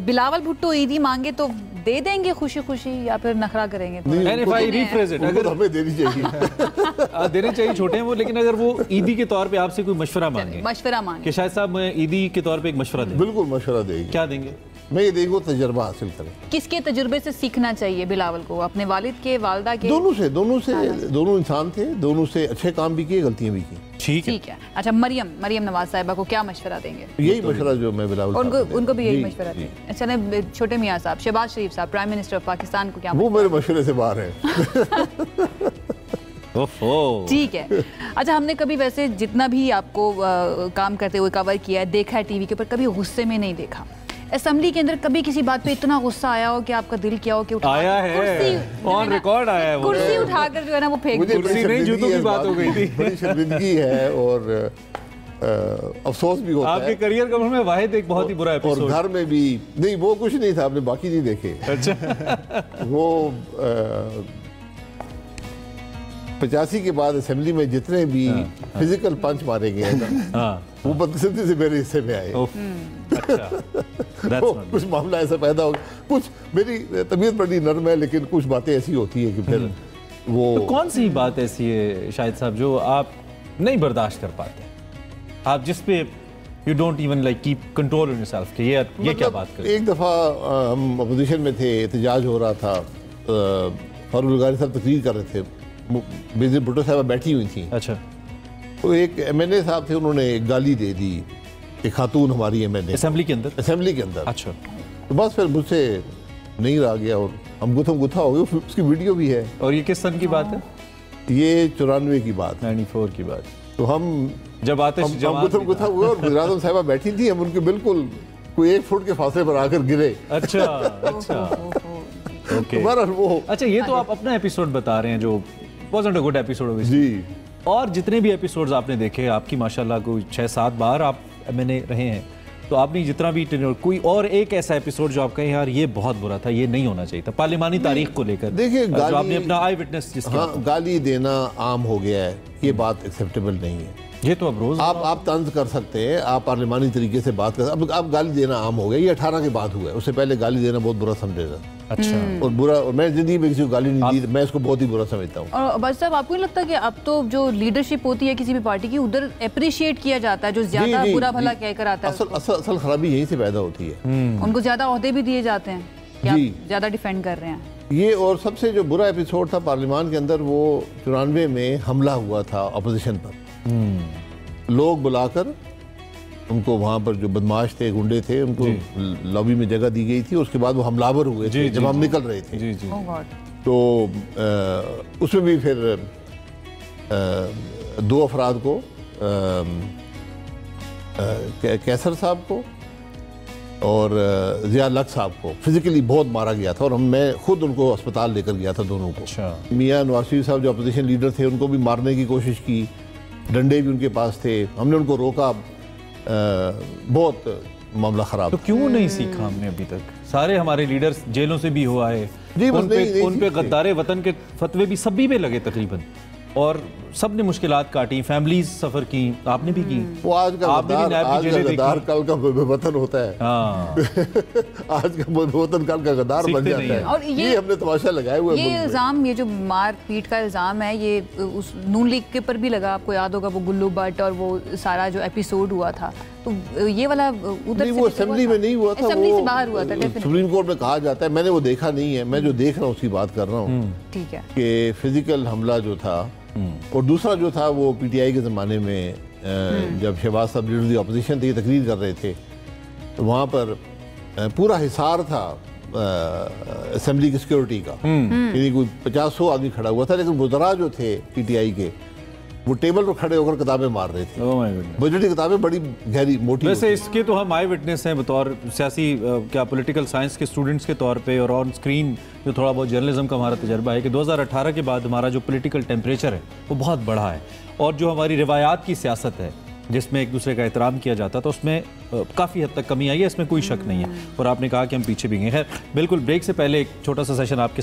बिलावल भुट्टो ईदी मांगे तो दे देंगे खुशी खुशी या फिर नखरा करेंगे? अगर हमें देनी चाहिए देने चाहिए, छोटे हैं वो, लेकिन अगर वो ईदी के तौर पे आपसे कोई मशवरा मांगे कि शायद साहब मैं ईदी के तौर पे एक मशवरा दें, बिल्कुल मशवरा देंगे। क्या देंगे? मैं ये देखो तजर्बा हासिल करें। किसके तजुर्बे से सीखना चाहिए बिलावल को? अपने वालिद के, वालदा के? दोनों इंसान थे, दोनों से अच्छे काम भी किए, गलतियां भी की। ठीक है। अच्छा, मरियम नवाज साहिबा को क्या मशवरा देंगे? यही मशवरा जो मैं बिलावल उनको भी यही मशवरा देंगे। अच्छा, छोटे मियाँ साहब, शहबाज शरीफ साहब, प्राइम मिनिस्टर ऑफ पाकिस्तान को क्या? वो मेरे मशवरे से बाहर है। ठीक है। अच्छा, हमने कभी वैसे जितना भी आपको काम करते हुए कवर किया है, देखा है टीवी के ऊपर, कभी गुस्से में नहीं देखा। असेंबली के अंदर कभी किसी बात पे इतना गुस्सा आया हो कि आपका दिल किया हो कि आया है, ऑन रिकॉर्ड आया है, वो कुर्सी उठाकर जो है ना वो फेंक दी। कुर्सी नहीं, जूतों की बात हो गई थी। बड़ी शर्मिंदगी है और अफसोस भी होता है। आपके करियर का में वाहिद एक बहुत ही बुरा एपिसोड। और घर में भी नहीं, वो कुछ नहीं था, आपने बाकी नहीं देखे। अच्छा। वो 85 के बाद असेंबली में जितने भी फिजिकल पंच मारे गए ना, वो बदकिस्मती से मेरे हिस्से में आए। कुछ मामला ऐसा पैदा हो गया। कुछ मेरी तबीयत बड़ी नर्म है, लेकिन कुछ बातें ऐसी होती है कि फिर वो। तो कौन सी बात ऐसी है शाहिद साहब जो आप नहीं बर्दाश्त कर पाते? आप जिस पे you don't even like keep control on yourself कि ये क्या बात करें? एक दफ़ा हम अपोजिशन में थे, एहतजाज हो रहा था, फारूक लगारी साहब तकरीर कर रहे थे, बेनज़ीर भुट्टो साहब बैठी हुई थी। अच्छा। तो एक MNA साहब थे, उन्होंने एक गाली दे दी एक खातून हमारी MNA असेंबली के अंदर। अच्छा। तो बस फिर मुझसे नहीं रहा गया और हम गुथम गुथा हो गए। उसकी वीडियो भी है। और ये किस सन की बात है? ये 94 की बात, 94 की बात। तो हम जब आते हम गुथम गुथा हुए और गुजरात आजम साहिबा बैठी थी, हम उनके बिल्कुल कोई 1 फुट के फासले पर आकर गिरे। अच्छा। ओके। वो अच्छा, ये तो आप अपना एपिसोड बता रहे हैं जो wasn't a good episode जी। और जितने भी एपिसोड्स आपने देखे, आपकी माशाल्लाह कोई 6-7 बार आप MNA रहे हैं, तो आपने जितना भी कोई और एक ऐसा एपिसोड जो आप कहें यार ये बहुत बुरा था, ये नहीं होना चाहिए था, पार्लिमानी तारीख को लेकर? देखिए, आपने अपना आई विटनेस जिसके गाली देना आम हो गया है, ये बात एक्सेप्टेबल नहीं है। ये तो अब रोज आप तंज कर सकते हैं, आप पार्लिमानी तरीके से बात कर, अब गाली देना आम हो गया। ये 18 के बाद हुआ है, उससे पहले गाली देना बहुत बुरा समझेगा। अच्छा। और बुरा, और मैं जिंदगी में किसी को गाली नहीं दी, मैं इसको बहुत ही बुरा समझता हूँ। और बस साहब, आपको नहीं लगता कि अब तो जो लीडरशिप होती है किसी भी पार्टी की, उधर अप्रिशिएट किया जाता है जो ज्यादा बुरा भला कहकर आता है? असल खराबी यहीं से पैदा होती है। उनको ज्यादा ओहदे भी दिए जाते हैं कि आप ज्यादा डिफेंड कर रहे हैं। ये और सबसे जो बुरा एपिसोड था पार्लियामान के अंदर, वो 94 में हमला हुआ था अपोजिशन पर। लोग बुलाकर उनको, वहाँ पर जो बदमाश थे, गुंडे थे, उनको लॉबी में जगह दी गई थी। उसके बाद वो हमलावर हुए थे जब हम निकल रहे थे। तो उसमें भी फिर 2 अफराद को, कैसर साहब को और ज़िया लक साहब को फिजिकली बहुत मारा गया था, और मैं खुद उनको अस्पताल लेकर गया था दोनों को। अच्छा। मियां नवाज शरीफ साहब जो अपोजिशन लीडर थे, उनको भी मारने की कोशिश की, डंडे भी उनके पास थे, हमने उनको रोका। बहुत मामला खराब। तो क्यों नहीं सीखा हमने अभी तक? सारे हमारे लीडर्स जेलों से भी हुआ है, उन पे गद्दारे वतन के फतवे भी सभी पे लगे तकरीबन, और सब ने मुश्किलात काटी, फैमिलीज सफर की, आपने भी की। वो आज का गद्दार कल का वतन होता है। आज का वतन कल का गद्दार बन जाता है। और ये हमने तमाशा लगाए हुए। ये इल्जाम, ये जो मार पीट का इल्जाम है, ये उस नून लीग के ऊपर भी लगा। आपको याद होगा वो गुल्लू भट्ट और वो सारा जो एपिसोड हुआ था, तो ये वाला उधर वो असेंबली में नहीं हुआ था, असेंबली से बाहर हुआ था। सुप्रीम कोर्ट में कहा जाता है, मैंने वो देखा नहीं है, मैं जो देख रहा हूँ उसकी बात कर रहा हूँ। ठीक है। कि फिजिकल हमला जो था, और दूसरा जो था वो PTI के ज़माने में, जब शहबाज साहब लीडर दी अपोजिशन थी, तकरीर कर रहे थे, तो वहाँ पर पूरा हिसार था असेंबली की सिक्योरिटी का। यानी कोई 50-100 आदमी खड़ा हुआ था, लेकिन वज़रा जो थे PTI के, वो टेबल पर खड़े होकर किताबें मार रहे थे। बजटी किताबें बड़ी गहरी मोटी। वैसे इसके तो हम आई विटनेस हैं बतौर सियासी क्या पॉलिटिकल साइंस के स्टूडेंट्स के तौर पे, और ऑन स्क्रीन जो थोड़ा बहुत जर्नलिज्म का हमारा तजर्बा है कि 2018 के बाद हमारा जो पॉलिटिकल टेम्परेचर है वो बहुत बढ़ा है, और जो हमारी रिवायात की सियासत है जिसमें एक दूसरे का एहतराम किया जाता था, उसमें काफ़ी हद तक कमी आई है, इसमें कोई शक नहीं है। और आपने कहा कि हम पीछे भी गए। खैर, बिल्कुल ब्रेक से पहले एक छोटा सा सेशन आपके